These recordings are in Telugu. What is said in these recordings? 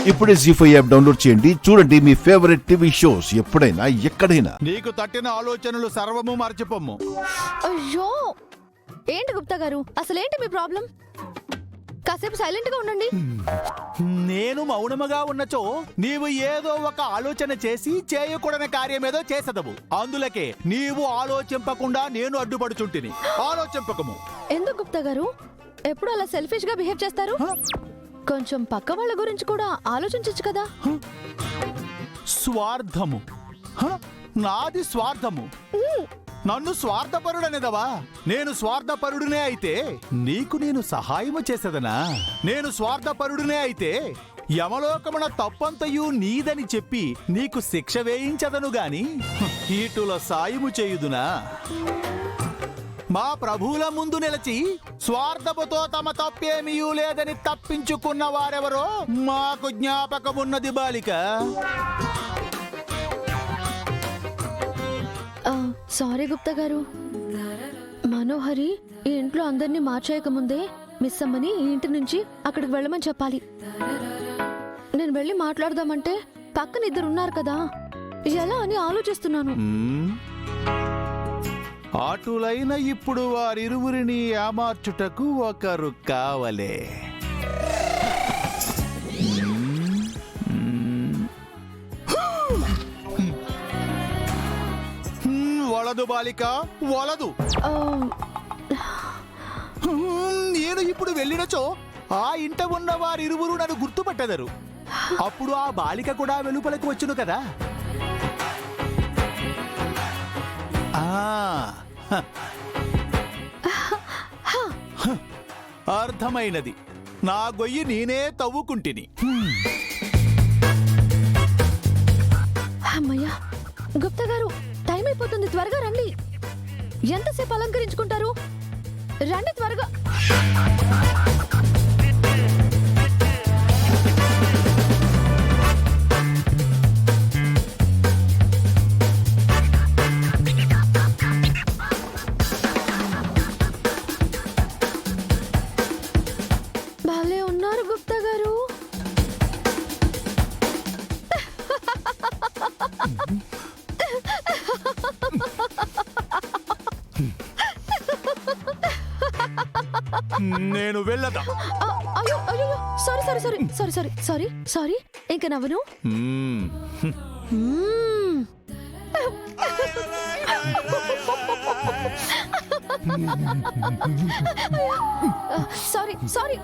ఇప్పుడే జీ5 యాప్ డౌన్లోడ్ చేయండి. చూడండి మీ ఫేవరెట్ టీవీ షోస్ ఎప్పుడైనా ఎక్కడైనా. నీకు తట్టిన ఆలోచనలు సర్వము మర్చిపోము. అయ్యో ఏంటి గుప్తా గారు, అసలేంటి మీ ప్రాబ్లం? కాసేపు సైలెంట్ గా ఉండండి. నేను మౌనముగా ఉన్నచో నీవు ఏదో ఒక ఆలోచన చేసి చేయకూడని కార్యమేదో చేసదవు. అందులకే నీవు ఆలోచింపకుండా నేను అడ్డుపడుచుంటిని. ఆలోచింపకము. ఎందుకు గుప్తా గారు ఎప్పుడు అలా సెల్ఫిష్ గా బిహేవ్ చేస్తారు? కొంచెం పక్క వాళ్ళ గురించి కూడా ఆలోచించచ్చు కదా. స్వార్థము. నాది స్వార్థము. నన్ను స్వార్థపరుడనేదవా? నేను స్వార్థపరుడునే అయితే నీకు నేను సహాయము చేసేదనా? నేను స్వార్థపరుడునే అయితే యమలోకమున తప్పంతయు నీదని చెప్పి నీకు శిక్ష వేయించదను గాని ఈటుల సాయము చేయుదునా? మా ప్రభువుల ముందు నిలిచి స్వార్థముతో తమ తప్పేమీయూ లేదని తప్పించుకున్న వారెవరో మాకు జ్ఞాపకమున్నది బాలిక. సారీ గుప్తా గారు, మనోహరి ఈ ఇంట్లో అందరినీ మార్చేయకముందే మిస్ అమ్మని ఈ ఇంటి నుంచి అక్కడికి వెళ్ళమని చెప్పాలి. నేను వెళ్ళి మాట్లాడదామంటే పక్కన ఇద్దరు ఉన్నారు కదా, ఎలా అని ఆలోచిస్తున్నాను. ఆటులైన ఇప్పుడు వారిరువురిని ఏమార్చుటకు ఒకరు కావలే. వలదు బాలిక, వలదు. నేను ఇప్పుడు వెళ్ళినచో ఆ ఇంట ఉన్న వారిరువురు నన్ను గుర్తుపట్టెదరు. అప్పుడు ఆ బాలిక కూడా వెలుపలకు వచ్చును కదా. అర్థమైనది. నా గొయ్యి నేనే తవ్వుకుంటిని. అమ్మయ్యా గుప్తా గారు, టైం అయిపోతుంది, త్వరగా రండి. ఎంతసేపు అలంకరించుకుంటారు? రండి త్వరగా. భలే ఉన్నారు గుప్తా గారు. నేను వెళ్ళదా? అయ్యో అయ్యో, sorry sorry sorry sorry sorry sorry sorry, ఇంకా నవ్వను. Sorry sorry.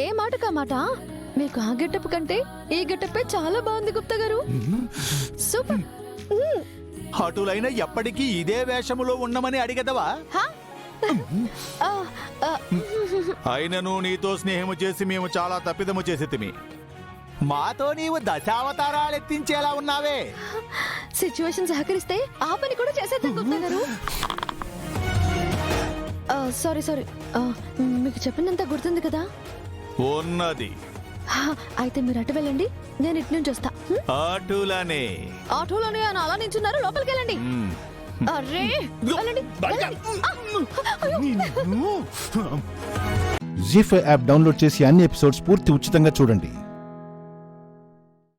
ఏ మాట కా మాట, మీకు ఆ గెటప్ కంటే ఈ గెటప్పే చాలా బాగుంది గుప్తా గారు. సూపర్. అటులైన ఎప్పటికీ ఇదే వేషములో ఉండమని అడిగదవా? అయినను నీతో స్నేహము చేసి మేము చాలా తప్పిదము చేసేతిమి. మాతో నీవు దశావతారాలెత్తించేలా ఉన్నావే. సిచ్యువేషన్ సహకరిస్తే ఆ పని కూడా చేసేద్దాం గుప్తా గారు. సారీ సారీ, మీకు చెప్పినంత గుర్తుంది కదా? ఉన్నది. అయితే మీరు అటు వెళ్ళండి, నేను ఇటు నుంచి వస్తా. ఆటోలోనే అని అలా నించున్నారు, లోపలికి వెళ్ళండి. అరే వెళ్ళండి. జీ5 యాప్ డౌన్లోడ్ చేసి అన్ని ఎపిసోడ్స్ పూర్తి ఉచితంగా చూడండి.